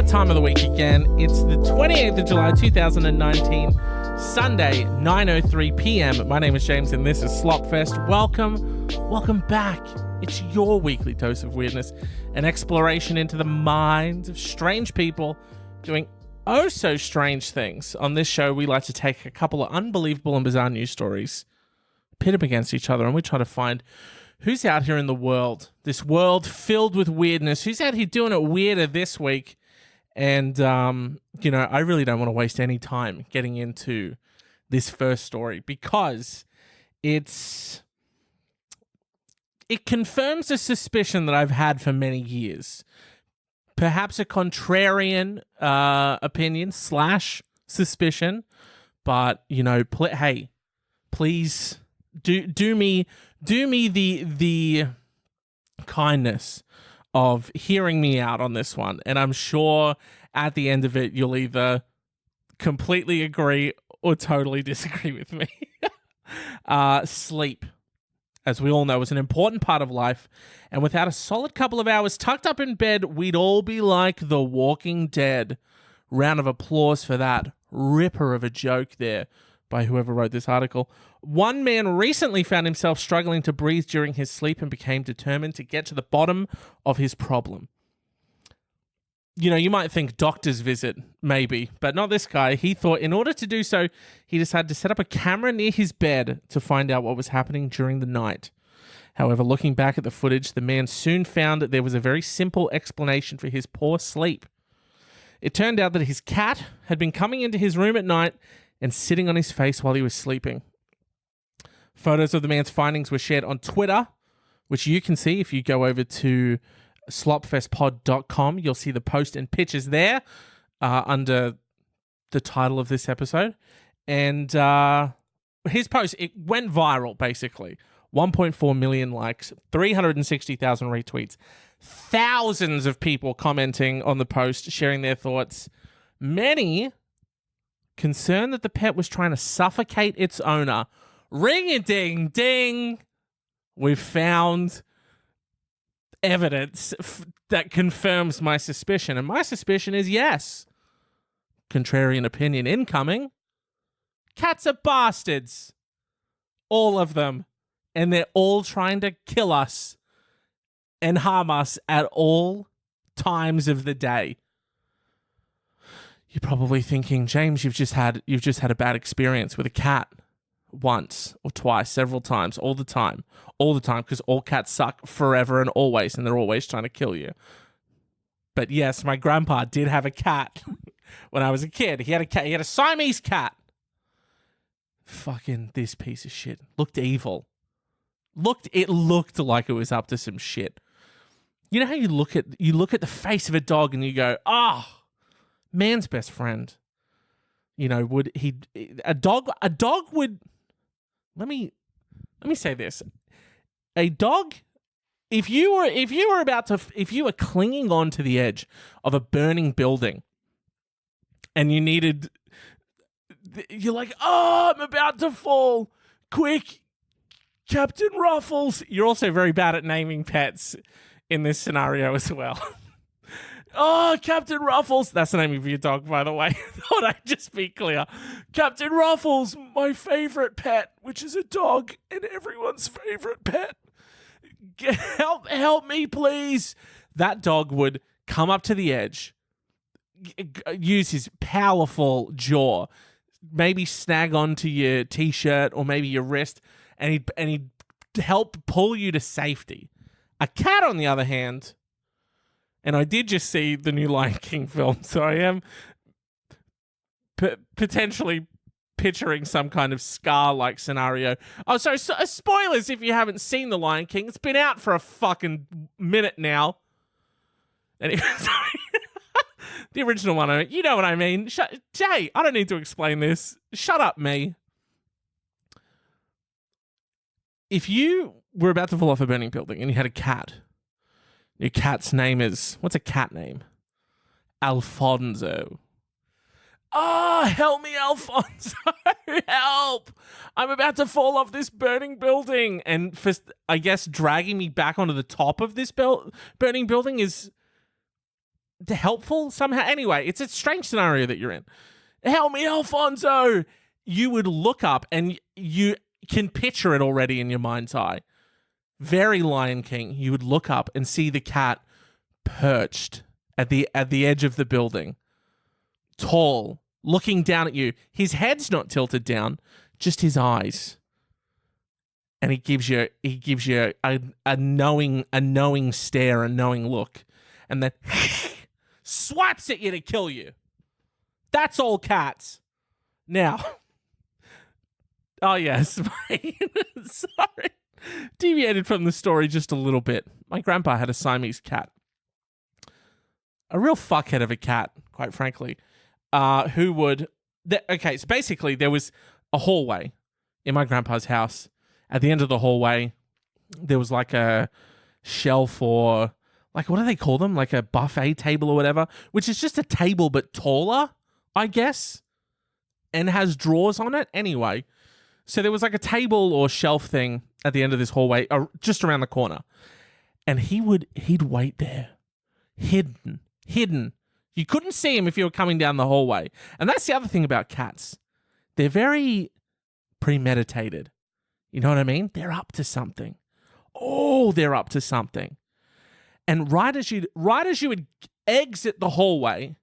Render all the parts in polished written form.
that time of the week again. It's the 28th of July, 2019, Sunday, 9:03 p.m. My name is James and this is Slopfest. Welcome back. It's your weekly dose of weirdness, an exploration into the minds of strange people doing oh so strange things. On this show, we like to take a couple of unbelievable and bizarre news stories, pit them against each other, and we try to find who's out here in the world, this world filled with weirdness, who's out here doing it weirder this week. And, I really don't want to waste any time getting into this first story because it confirms a suspicion that I've had for many years. Perhaps a contrarian opinion / suspicion, but hey, please do me the kindness of hearing me out on this one, and I'm sure at the end of it you'll either completely agree or totally disagree with me. Sleep, as we all know, is an important part of life, and without a solid couple of hours tucked up in bed, we'd all be like The Walking Dead. Round of applause for that ripper of a joke there by whoever wrote this article. One man recently found himself struggling to breathe during his sleep and became determined to get to the bottom of his problem. You might think doctor's visit, maybe, but not this guy. He thought in order to do so, he decided to set up a camera near his bed to find out what was happening during the night. However, looking back at the footage, the man soon found that there was a very simple explanation for his poor sleep. It turned out that his cat had been coming into his room at night and sitting on his face while he was sleeping. Photos of the man's findings were shared on Twitter, which you can see if you go over to slopfestpod.com. You'll see the post and pictures there under the title of this episode. And his post, it went viral, basically. 1.4 million likes, 360,000 retweets, thousands of people commenting on the post, sharing their thoughts. Many concerned that the pet was trying to suffocate its owner. Ring-a-ding-ding! We've found evidence that confirms my suspicion. And my suspicion is yes. Contrarian opinion incoming. Cats are bastards. All of them. And they're all trying to kill us and harm us at all times of the day. You're probably thinking, James, you've just had a bad experience with a cat. Once or twice, several times, all the time, because all cats suck forever and always, and they're always trying to kill you. But yes, my grandpa did have a cat when I was a kid. He had a cat. He had a Siamese cat. Fucking this piece of shit looked evil. It looked like it was up to some shit. You know how you look at the face of a dog and you go, man's best friend. Would he? A dog would. Let me say this. A dog, if you were clinging on to the edge of a burning building and you're like, I'm about to fall. Quick, Captain Ruffles. You're also very bad at naming pets in this scenario as well. Oh, Captain Ruffles. That's the name of your dog, by the way. Thought I'd just be clear. Captain Ruffles, my favorite pet, which is a dog and everyone's favorite pet. Help me, please. That dog would come up to the edge, use his powerful jaw, maybe snag onto your t-shirt or maybe your wrist, and he'd help pull you to safety. A cat, on the other hand, and I did just see the new Lion King film, so I am potentially picturing some kind of Scar-like scenario. Oh, sorry, spoilers if you haven't seen The Lion King. It's been out for a fucking minute now. Anyway, sorry. The original one, you know what I mean. Jay, I don't need to explain this. Shut up, me. If you were about to fall off a burning building and you had a cat, your cat's name is... What's a cat name? Alfonso. Help me, Alfonso. Help. I'm about to fall off this burning building. And for, I guess, dragging me back onto the top of this burning building is helpful somehow. Anyway, it's a strange scenario that you're in. Help me, Alfonso! You would look up and you can picture it already in your mind's eye. Very Lion King. You would look up and see the cat perched at the edge of the building, tall, looking down at you. His head's not tilted down, just his eyes. And he gives you a knowing stare, a knowing look, and then swipes at you to kill you. That's all cats. Now, oh yes, sorry, deviated from the story just a little bit. My grandpa had a Siamese cat, a real fuckhead of a cat, quite frankly. Who would? Okay, so basically there was a hallway in my grandpa's house. At the end of the hallway, there was like a shelf or like, what do they call them? Like a buffet table or whatever, which is just a table but taller, I guess, and has drawers on it. Anyway, so there was like a table or shelf thing at the end of this hallway, just around the corner. And he'd wait there, hidden. You couldn't see him if you were coming down the hallway. And that's the other thing about cats. They're very premeditated. You know what I mean? They're up to something. Oh, they're up to something. And right as you would exit the hallway,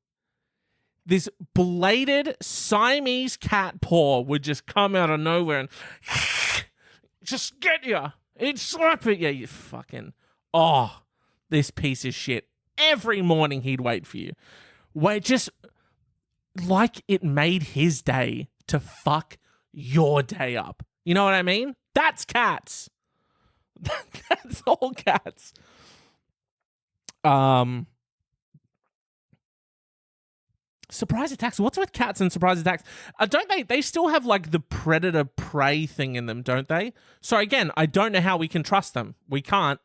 this bladed Siamese cat paw would just come out of nowhere and just get you. It'd slap at you. You fucking, this piece of shit. Every morning he'd wait for you. Wait, just like it made his day to fuck your day up. You know what I mean? That's cats. That's all cats. Surprise attacks. What's with cats and surprise attacks? Don't they still have like the predator prey thing in them, don't they? So again, I don't know how we can trust them. We can't.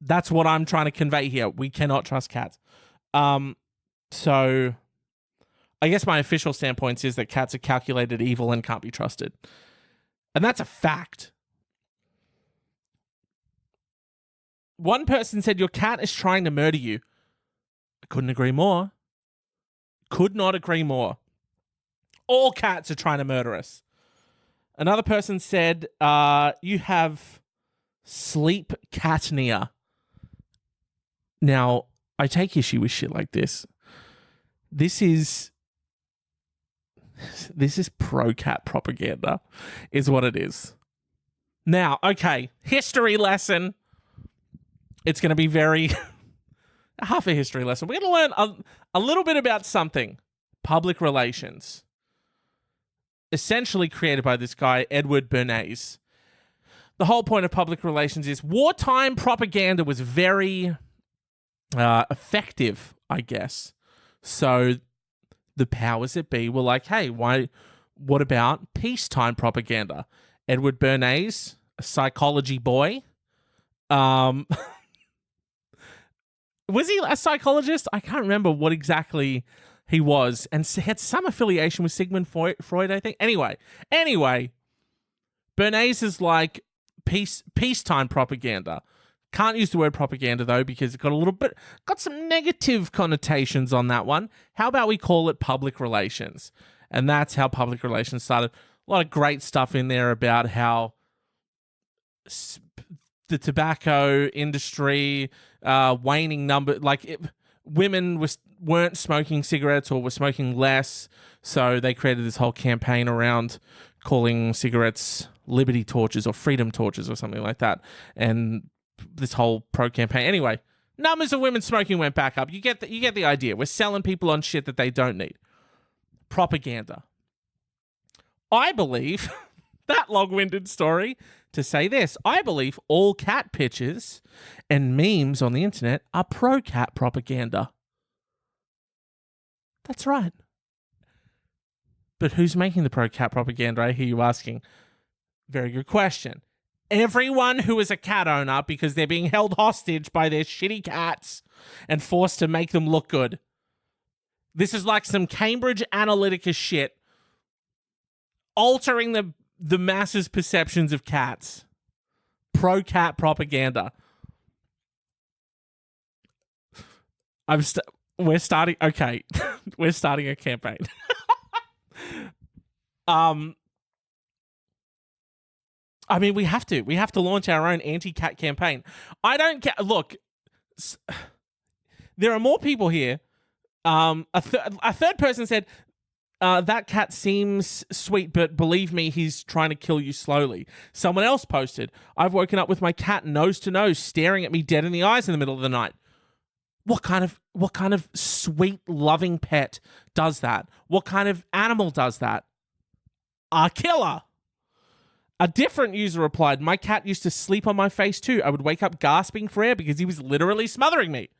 That's what I'm trying to convey here. We cannot trust cats. So I guess my official standpoint is that cats are calculated evil and can't be trusted. And that's a fact. One person said, your cat is trying to murder you. I couldn't agree more. Could not agree more. All cats are trying to murder us. Another person said, you have sleep catnia. Now, I take issue with shit like this. This is pro-cat propaganda, is what it is. Now, okay, history lesson. It's going to be very... half a history lesson. We're going to learn a little bit about something. Public relations. Essentially created by this guy, Edward Bernays. The whole point of public relations is wartime propaganda was very effective, I guess. So the powers that be were like, hey, what about peacetime propaganda? Edward Bernays, a psychology boy. Was he a psychologist? I can't remember what exactly he was, and had some affiliation with Sigmund Freud, I think. Anyway, Bernays is like peacetime propaganda. Can't use the word propaganda though, because it got some negative connotations on that one. How about we call it public relations? And that's how public relations started. A lot of great stuff in there about how the tobacco industry, waning number, women weren't smoking cigarettes or were smoking less, so they created this whole campaign around calling cigarettes liberty torches or freedom torches or something like that, and this whole pro-campaign. Anyway, numbers of women smoking went back up. You get the idea. We're selling people on shit that they don't need. Propaganda. I believe that long-winded story to say this. I believe all cat pictures and memes on the internet are pro-cat propaganda. That's right. But who's making the pro-cat propaganda? I hear you asking. Very good question. Everyone who is a cat owner, because they're being held hostage by their shitty cats and forced to make them look good. This is like some Cambridge Analytica shit, altering the masses' perceptions of cats. Pro-cat propaganda. We're starting. Okay, we're starting a campaign. I mean, we have to. We have to launch our own anti-cat campaign. I don't care. Look, there are more people here. A third person said, that cat seems sweet, but believe me, he's trying to kill you slowly. Someone else posted, I've woken up with my cat nose to nose, staring at me dead in the eyes in the middle of the night. What kind of sweet, loving pet does that? What kind of animal does that? A killer. A different user replied, my cat used to sleep on my face too. I would wake up gasping for air because he was literally smothering me.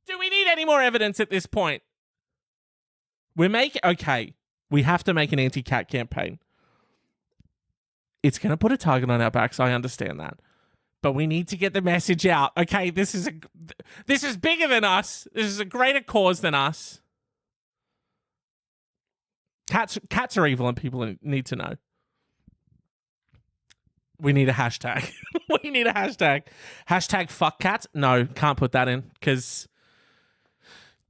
Do we need any more evidence at this point? We have to make an anti-cat campaign. It's going to put a target on our backs, I understand that. But we need to get the message out. Okay, this is bigger than us. This is a greater cause than us. Cats are evil and people need to know. We need a hashtag. We need a hashtag. Hashtag fuck cats? No, can't put that in because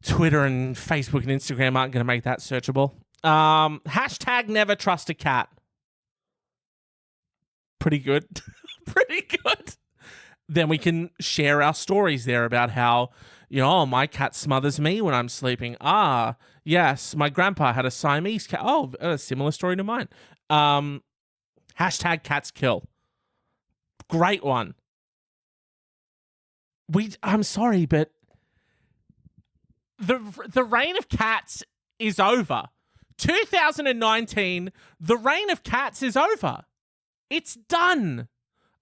Twitter and Facebook and Instagram aren't going to make that searchable. Hashtag never trust a cat. Pretty good. Pretty good. Then we can share our stories there about how, my cat smothers me when I'm sleeping. Yes, my grandpa had a Siamese cat. Oh, a similar story to mine. Hashtag cats kill. Great one. I'm sorry, but the reign of cats is over. 2019, the reign of cats is over. It's done.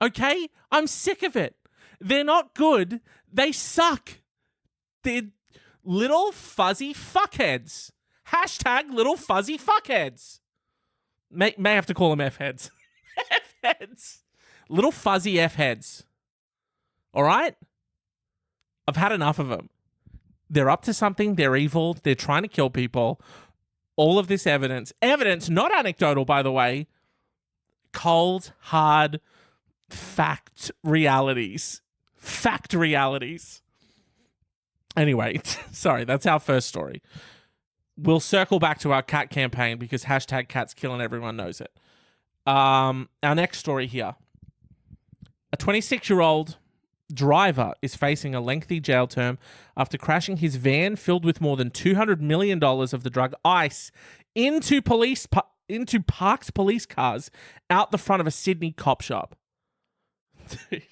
Okay? I'm sick of it. They're not good. They suck. They're little fuzzy fuckheads. Hashtag little fuzzy fuckheads. May have to call them F-heads. F-heads. Little fuzzy F-heads. All right? I've had enough of them. They're up to something. They're evil. They're trying to kill people. All of this evidence, not anecdotal, by the way, cold, hard, fact realities. Fact realities. Anyway, sorry, that's our first story. We'll circle back to our cat campaign because hashtag cats kill and everyone knows it. Our next story here. A 26-year-old driver is facing a lengthy jail term after crashing his van filled with more than $200 million of the drug ice into parked police cars out the front of a Sydney cop shop. Dude.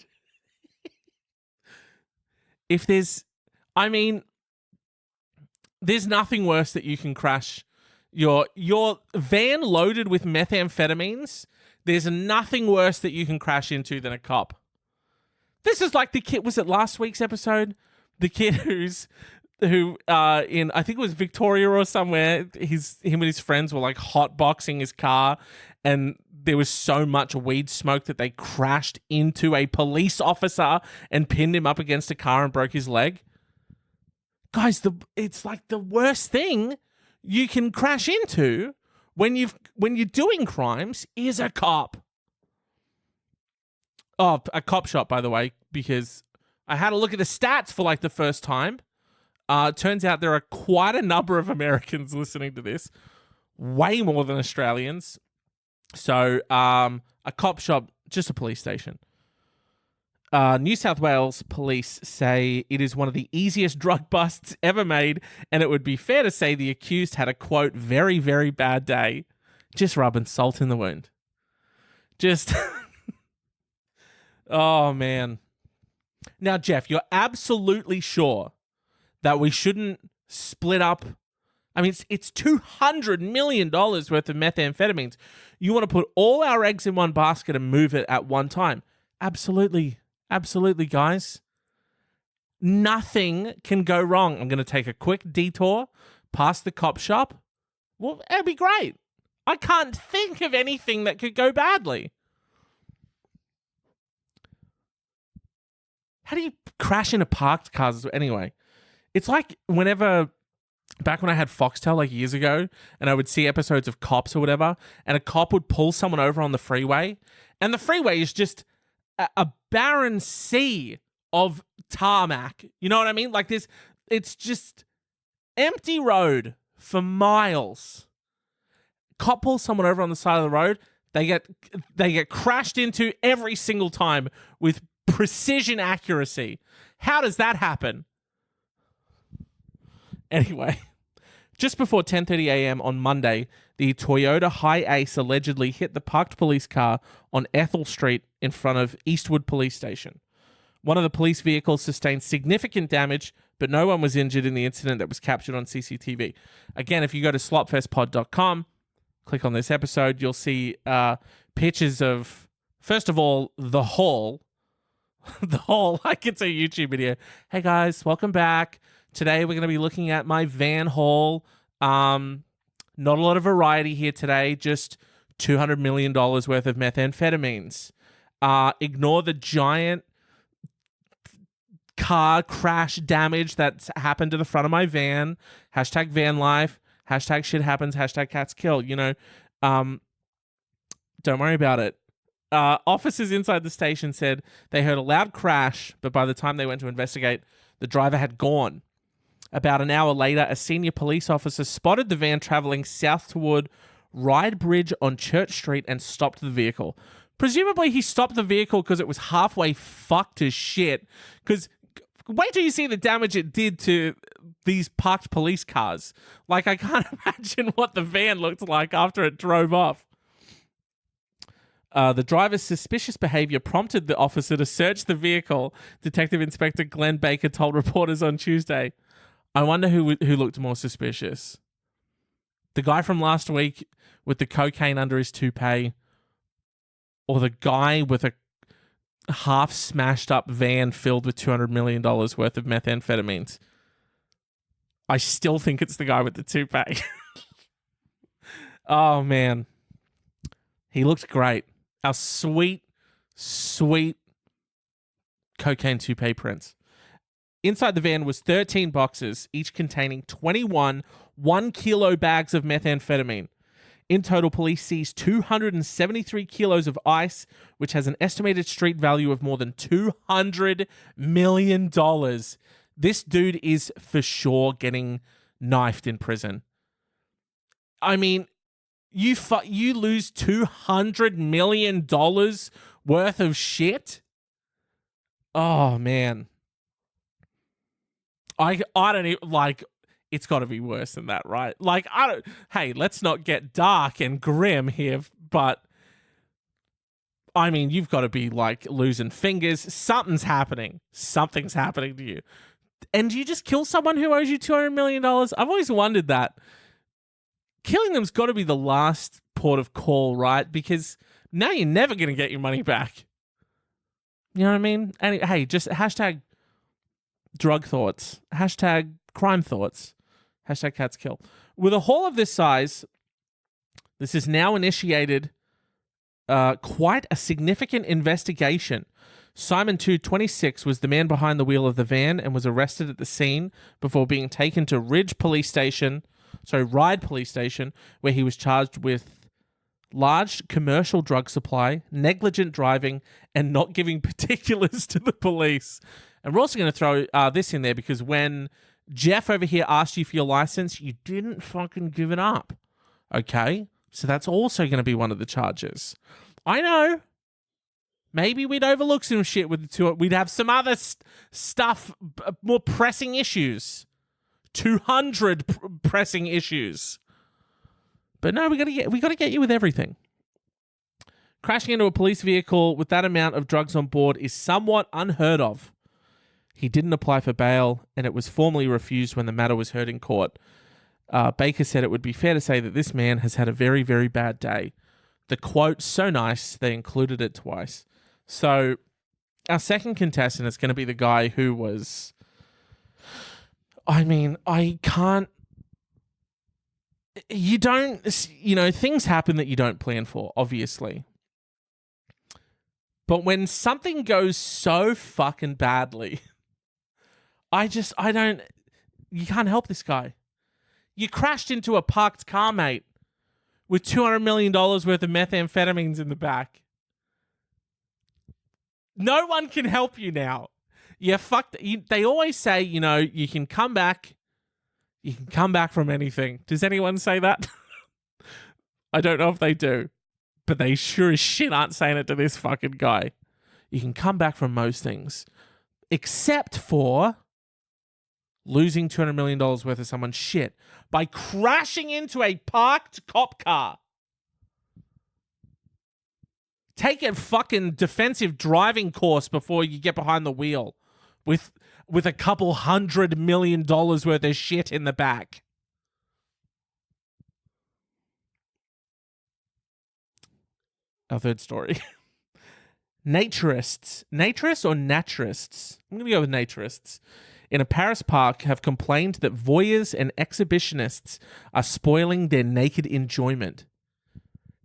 There's nothing worse that you can crash your van loaded with methamphetamines. There's nothing worse that you can crash into than a cop. This is like the kid, was it last week's episode? The kid who in, I think it was Victoria or somewhere, him and his friends were like hotboxing his car and there was so much weed smoke that they crashed into a police officer and pinned him up against a car and broke his leg. Guys, it's like the worst thing you can crash into when you're doing crimes is a cop. Oh, a cop shop, by the way, because I had a look at the stats for like the first time. It turns out there are quite a number of Americans listening to this, way more than Australians. So, a cop shop, just a police station. New South Wales police say it is one of the easiest drug busts ever made, and it would be fair to say the accused had a, quote, very, very bad day. Just rubbing salt in the wound. Just... Oh, man. Now, Jeff, you're absolutely sure that we shouldn't split up. I mean, it's $200 million worth of methamphetamines. You want to put all our eggs in one basket and move it at one time. Absolutely. Absolutely, guys. Nothing can go wrong. I'm going to take a quick detour past the cop shop. Well, it'd be great. I can't think of anything that could go badly. How do you crash into parked cars? Anyway, it's like back when I had Foxtel like years ago and I would see episodes of Cops or whatever, and a cop would pull someone over on the freeway, and the freeway is just a barren sea of tarmac. You know what I mean? Like this, it's just empty road for miles. Cop pulls someone over on the side of the road. They get crashed into every single time with precision accuracy. How does that happen? Anyway, just before 10:30 a.m. on Monday, the Toyota Hi-Ace allegedly hit the parked police car on Ethel Street in front of Eastwood Police Station. One of the police vehicles sustained significant damage, but no one was injured in the incident that was captured on CCTV. Again, if you go to slopfestpod.com, click on this episode, you'll see pictures of, first of all, the haul. The haul, like it's a YouTube video. Hey guys, welcome back. Today we're going to be looking at my van haul. Not a lot of variety here today, just $200 million worth of methamphetamines. Ignore the giant car crash damage that's happened to the front of my van. Hashtag van life. Hashtag shit happens. Hashtag cats kill. You know, don't worry about it. Officers inside the station said they heard a loud crash, but by the time they went to investigate, the driver had gone. About an hour later, a senior police officer spotted the van traveling south toward Ryde Bridge on Church Street and stopped the vehicle. Presumably, he stopped the vehicle because it was halfway fucked to shit. Because wait till you see the damage it did to these parked police cars. Like, I can't imagine what the van looked like after it drove off. The driver's suspicious behavior prompted the officer to search the vehicle, Detective Inspector Glenn Baker told reporters on Tuesday. I wonder who looked more suspicious. The guy from last week with the cocaine under his toupee, or the guy with a half smashed up van filled with $200 million worth of methamphetamines. I still think it's the guy with the toupee. Oh, man. He looked great. Our sweet, sweet cocaine toupee prince. Inside the van was 13 boxes, each containing 21 1-kilo bags of methamphetamine. In total, police seized 273 kilos of ice, which has an estimated street value of more than $200 million. This dude is for sure getting knifed in prison. I mean, you lose $200 million worth of shit? Oh, man. I don't even, like, it's got to be worse than that, right? Like, hey, let's not get dark and grim here, but I mean, you've got to be like losing fingers. Something's happening. Something's happening to you. And you just kill someone who owes you $200 million? I've always wondered that. Killing them's got to be the last port of call, right? Because now you're never going to get your money back. You know what I mean? And hey, just hashtag drug thoughts, hashtag crime thoughts, hashtag cats kill. With a haul of this size, this has now initiated quite a significant investigation. Simon 26 was the man behind the wheel of the van and was arrested at the scene before being taken to Ryde Police Station, where he was charged with large commercial drug supply, negligent driving, and not giving particulars to the police. And we're also going to throw this in there because when Jeff over here asked you for your license, you didn't fucking give it up. Okay? So that's also going to be one of the charges. I know. Maybe we'd overlook some shit with the two. We'd have some other stuff, more pressing issues. 200 pressing issues. But no, we got to get you with everything. Crashing into a police vehicle with that amount of drugs on board is somewhat unheard of. He didn't apply for bail, and it was formally refused when the matter was heard in court. Baker said it would be fair to say that this man has had a very, very bad day. The quote, so nice, they included it twice. So our second contestant is going to be the guy who was... I mean, I can't... You don't... You know, things happen that you don't plan for, obviously. But when something goes so fucking badly... I don't... You can't help this guy. You crashed into a parked car, mate, with $200 million worth of methamphetamines in the back. No one can help you now. Yeah, fuck. They always say, you can come back. You can come back from anything. Does anyone say that? I don't know if they do, but they sure as shit aren't saying it to this fucking guy. You can come back from most things, except for losing $200 million worth of someone's shit by crashing into a parked cop car. Take a fucking defensive driving course before you get behind the wheel with a couple $100 million worth of shit in the back. Our third story. Naturists. Naturists or naturists? I'm going to go with naturists. In a Paris park have complained that voyeurs and exhibitionists are spoiling their naked enjoyment.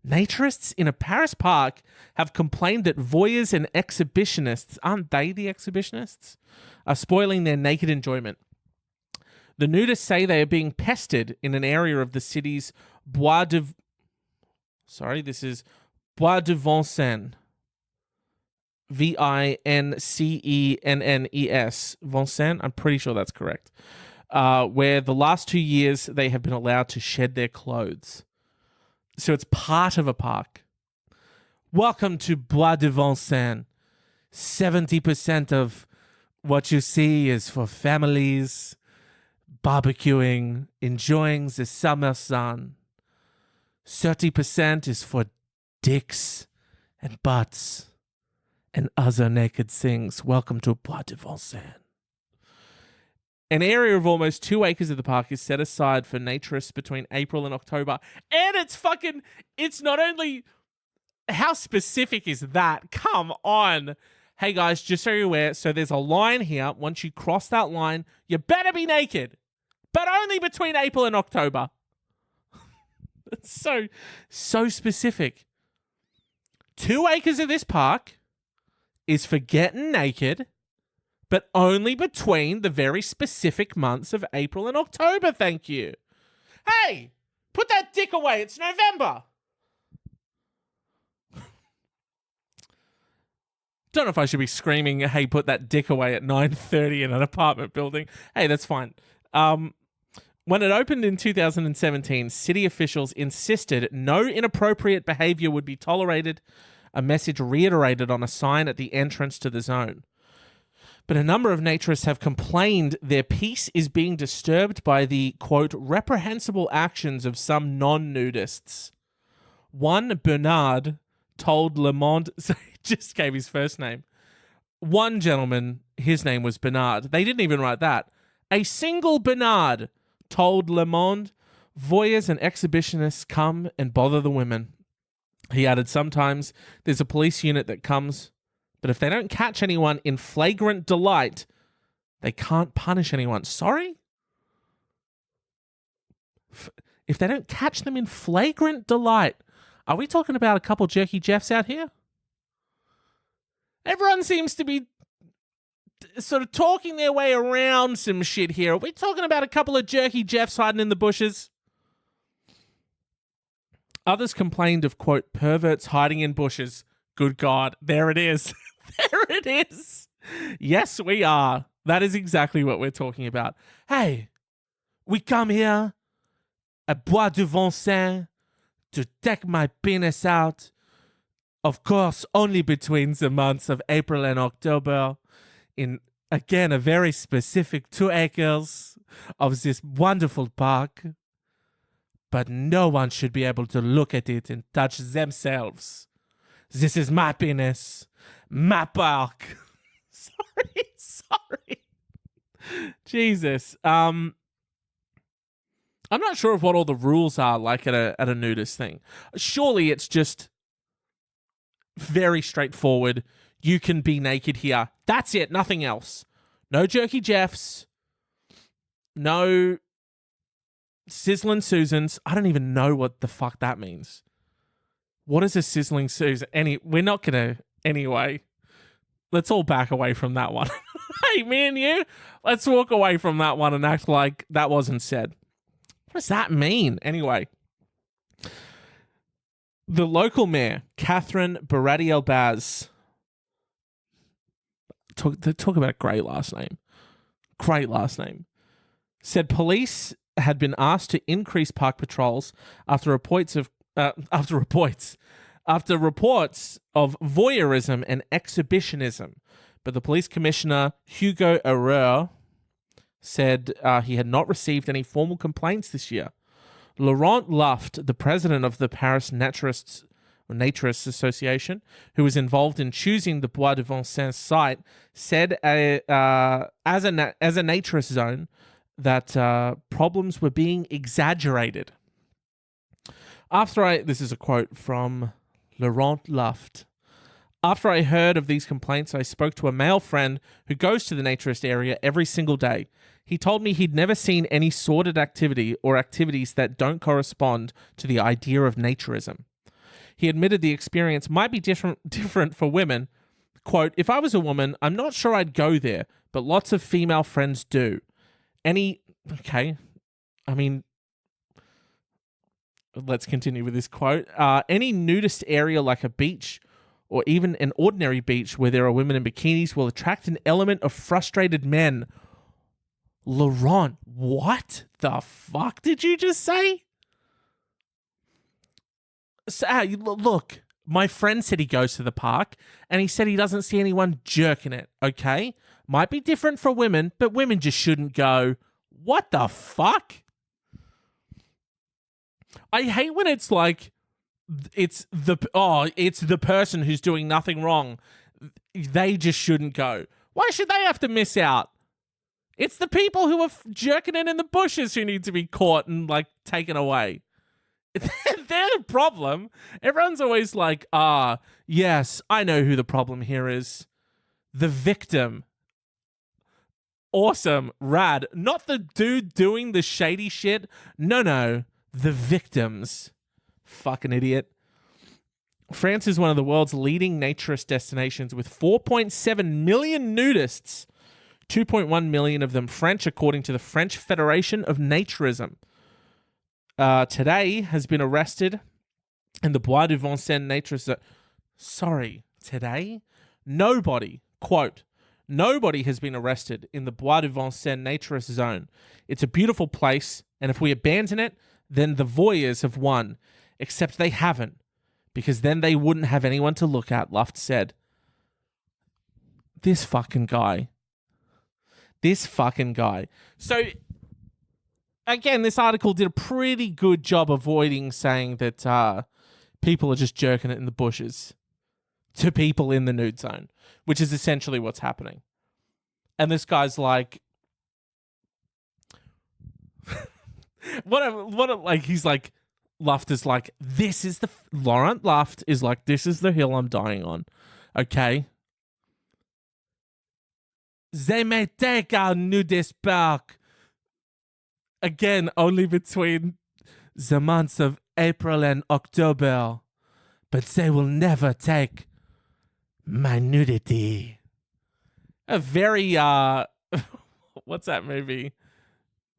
Naturists in a Paris park have complained that voyeurs and exhibitionists, aren't they the exhibitionists, are spoiling their naked enjoyment. The nudists say they are being pestered in an area of the city's Bois de Vincennes. Vincennes. Vincennes, I'm pretty sure that's correct. Where the last 2 years they have been allowed to shed their clothes. So it's part of a park. Welcome to Bois de Vincennes. 70% of what you see is for families, barbecuing, enjoying the summer sun. 30% is for dicks and butts and other naked things. Welcome to Bois de Vincennes. An area of almost 2 acres of the park is set aside for naturists between April and October. And it's not only, how specific is that? Come on. Hey guys, just so you're aware, so there's a line here. Once you cross that line, you better be naked, but only between April and October. It's so specific. 2 acres of this park is for getting naked, but only between the very specific months of April and October, thank you. Hey, put that dick away. It's November. Don't know if I should be screaming, hey, put that dick away at 9:30 in an apartment building. Hey, that's fine. When it opened in 2017, city officials insisted no inappropriate behavior would be tolerated, a message reiterated on a sign at the entrance to the zone. But a number of naturists have complained their peace is being disturbed by the, quote, reprehensible actions of some non-nudists. One, Bernard, told Le Monde... So he just gave his first name. One gentleman, his name was Bernard. They didn't even write that. A single Bernard told Le Monde, voyeurs and exhibitionists come and bother the women. He added, sometimes there's a police unit that comes... But if they don't catch anyone in flagrant delight, they can't punish anyone. Sorry? If they don't catch them in flagrant delight, are we talking about a couple jerky Jeffs out here? Everyone seems to be sort of talking their way around some shit here. Are we talking about a couple of jerky Jeffs hiding in the bushes? Others complained of, quote, perverts hiding in bushes. Good God, there it is. There it is. Yes, we are. That is exactly what we're talking about. Hey, we come here at Bois de Vincennes to take my penis out. Of course, only between the months of April and October in, again, a very specific 2 acres of this wonderful park. But no one should be able to look at it and touch themselves. This is my penis, my park. Sorry. Jesus. I'm not sure of what all the rules are like at a nudist thing. Surely it's just very straightforward. You can be naked here. That's it. Nothing else. No jerky Jeffs. No sizzling Susans. I don't even know what the fuck that means. What is a sizzling Susan? We're not going to... Anyway, let's all back away from that one. Hey, me and you, let's walk away from that one and act like that wasn't said. What does that mean? Anyway, the local mayor, Catherine Baradi-Elbaz, talk about a great last name. Great last name. Said police had been asked to increase park patrols after reports of voyeurism and exhibitionism. But the police commissioner, Hugo Herrera, said he had not received any formal complaints this year. Laurent Luft, the president of the Paris Naturists Association, who was involved in choosing the Bois de Vincennes site, said as a naturist zone that problems were being exaggerated. This is a quote from Laurent Luft. After I heard of these complaints, I spoke to a male friend who goes to the naturist area every single day. He told me he'd never seen any sordid activity or activities that don't correspond to the idea of naturism. He admitted the experience might be different for women. Quote, if I was a woman, I'm not sure I'd go there, but lots of female friends do. Let's continue with this quote. Any nudist area like a beach or even an ordinary beach where there are women in bikinis will attract an element of frustrated men. Laurent, what the fuck did you just say? Look, my friend said he goes to the park and he said he doesn't see anyone jerking it, okay? Might be different for women, but women just shouldn't go. What the fuck? I hate when it's like, it's the person who's doing nothing wrong. They just shouldn't go. Why should they have to miss out? It's the people who are jerking it in the bushes who need to be caught and like taken away. They're the problem. Everyone's always like, yes, I know who the problem here is. The victim. Awesome. Rad. Not the dude doing the shady shit. No. The victims. Fucking idiot. France is one of the world's leading naturist destinations with 4.7 million nudists. 2.1 million of them French, according to the French Federation of Naturism. Today has been arrested in the Bois de Vincennes naturist. Today? Nobody, quote, nobody has been arrested in the Bois de Vincennes naturist zone. It's a beautiful place, and if we abandon it, then the voyeurs have won. Except they haven't, because then they wouldn't have anyone to look at, Luft said. This fucking guy. So, again, this article did a pretty good job avoiding saying that people are just jerking it in the bushes to people in the nude zone, which is essentially what's happening. And this guy's like, he's like, Luft is like, Laurent Luft is like, this is the hill I'm dying on. Okay? They may take our nudist park. Again, only between the months of April and October. But they will never take my nudity. A very, what's that movie?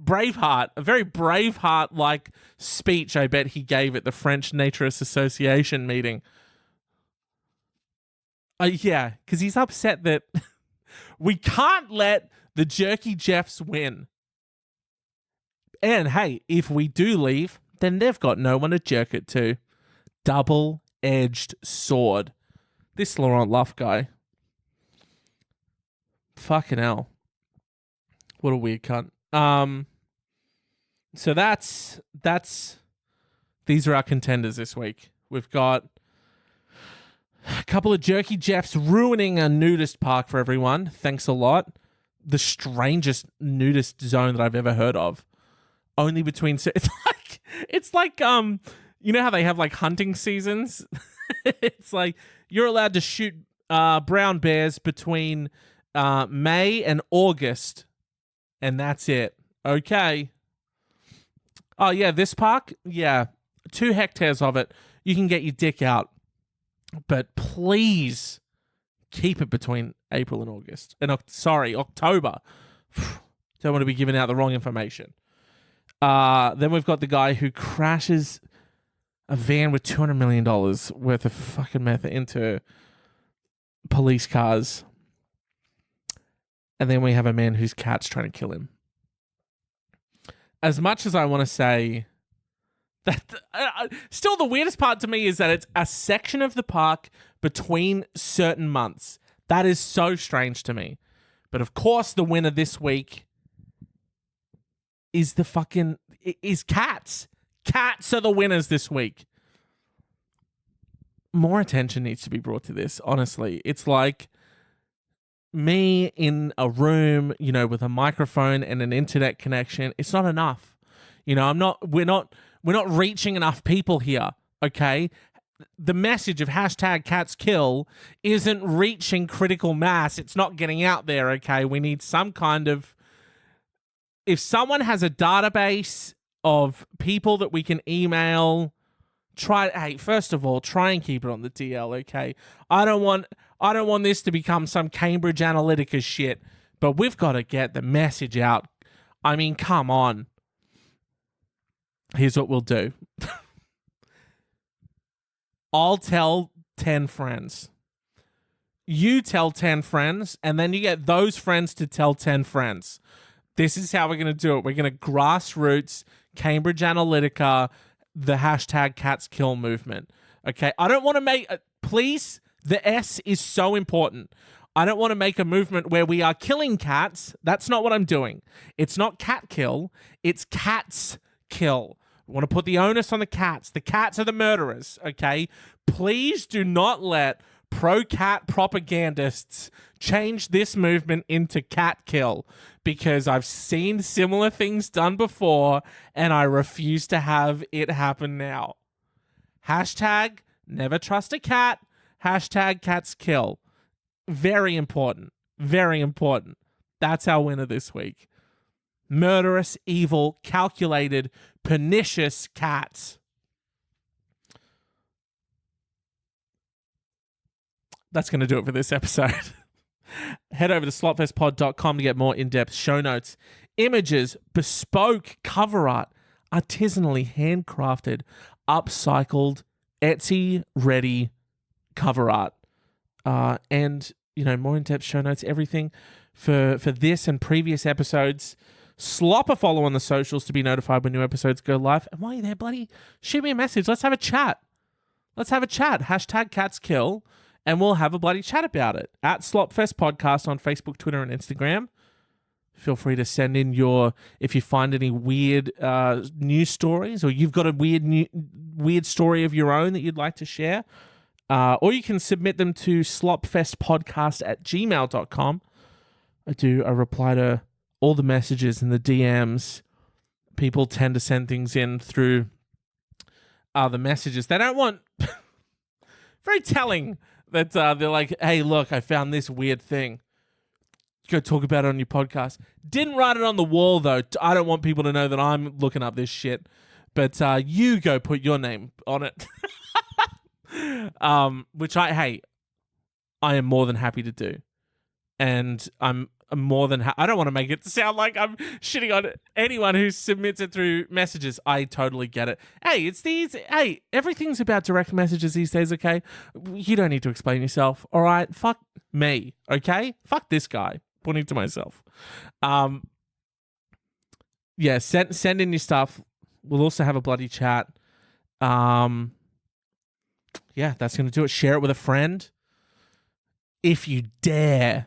Braveheart. A very Braveheart-like speech I bet he gave at the French Naturist Association meeting. Yeah, because he's upset that we can't let the Jerky Jeffs win. And hey, if we do leave, then they've got no one to jerk it to. Double-edged sword. This Laurent Luft guy. Fucking hell. What a weird cunt. So that's these are our contenders this week. We've got a couple of Jerky Jeffs ruining a nudist park for everyone. Thanks a lot. The strangest nudist zone that I've ever heard of. Only between it's like you know how they have like hunting seasons? It's like you're allowed to shoot brown bears between May and August, and that's it. Okay. Oh yeah, this park? Yeah. 2 hectares of it. You can get your dick out. But please keep it between April and August. And October. Don't want to be giving out the wrong information. Then we've got the guy who crashes a van with $200 million worth of fucking meth into police cars. And then we have a man whose cat's trying to kill him. As much as I want to say that, still the weirdest part to me is that it's a section of the park between certain months. That is so strange to me. But of course, the winner this week is cats. Cats are the winners this week. More attention needs to be brought to this, honestly. It's like me in a room, with a microphone and an internet connection. It's not enough. We're not reaching enough people here, okay? The message of #CatsKill isn't reaching critical mass. It's not getting out there, okay? We need some kind of... If someone has a database of people that we can email, first of all, try and keep it on the DL, okay? I don't want this to become some Cambridge Analytica shit, but we've got to get the message out. I mean, come on. Here's what we'll do. I'll tell 10 friends. You tell 10 friends, and then you get those friends to tell 10 friends. This is how we're going to do it. We're going to grassroots Cambridge Analytica, the #CatsKill movement. Okay? I don't want to make... please, the S is so important. I don't want to make a movement where we are killing cats. That's not what I'm doing. It's not cat kill. It's cats kill. I want to put the onus on the cats. The cats are the murderers, okay? Please do not let pro-cat propagandists change this movement into cat kill, because I've seen similar things done before and I refuse to have it happen now. #never trust a cat. #CatsKill. Very important. Very important. That's our winner this week. Murderous, evil, calculated, pernicious cats. That's going to do it for this episode. Head over to slotfestpod.com to get more in-depth show notes, images, bespoke cover art, artisanally handcrafted, upcycled, Etsy-ready cover art. And, more in-depth show notes, everything for this and previous episodes. Slop a follow on the socials to be notified when new episodes go live. And while you're there, bloody, shoot me a message. Let's have a chat. #CatsKill, and we'll have a bloody chat about it. At Slopfest Podcast on Facebook, Twitter, and Instagram. Feel free to send in if you find any weird news stories, or you've got a weird story of your own that you'd like to share. Or you can submit them to slopfestpodcast@gmail.com. I reply to all the messages and the DMs. People tend to send things in through the messages. They don't want... Very telling that they're like, hey, look, I found this weird thing. Go talk about it on your podcast. Didn't write it on the wall, though. I don't want people to know that I'm looking up this shit. But you go put your name on it. Which I am more than happy to do. And I'm more than I don't want to make it sound like I'm shitting on anyone who submits it through messages. I totally get it. Hey, everything's about direct messages these days, okay? You don't need to explain yourself, all right? Fuck me, okay? Fuck this guy. Pointing to myself. Yeah, send in your stuff. We'll also have a bloody chat. Yeah, that's going to do it. Share it with a friend. If you dare.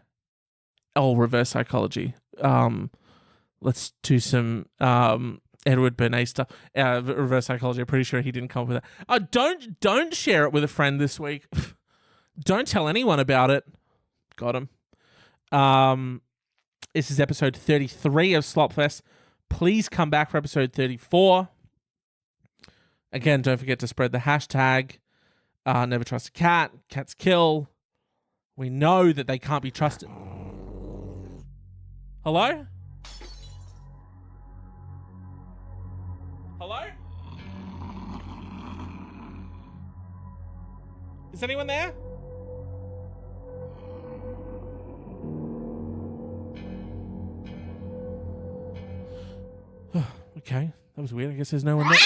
Oh, reverse psychology. Let's do some Edward Bernays stuff. Reverse psychology. I'm pretty sure he didn't come up with that. Don't share it with a friend this week. Don't tell anyone about it. Got him. This is episode 33 of Slopfest. Please come back for episode 34. Again, don't forget to spread the hashtag. Never trust a cat. Cats kill. We know that they can't be trusted. Hello? Hello? Is anyone there? Okay, that was weird. I guess there's no one there.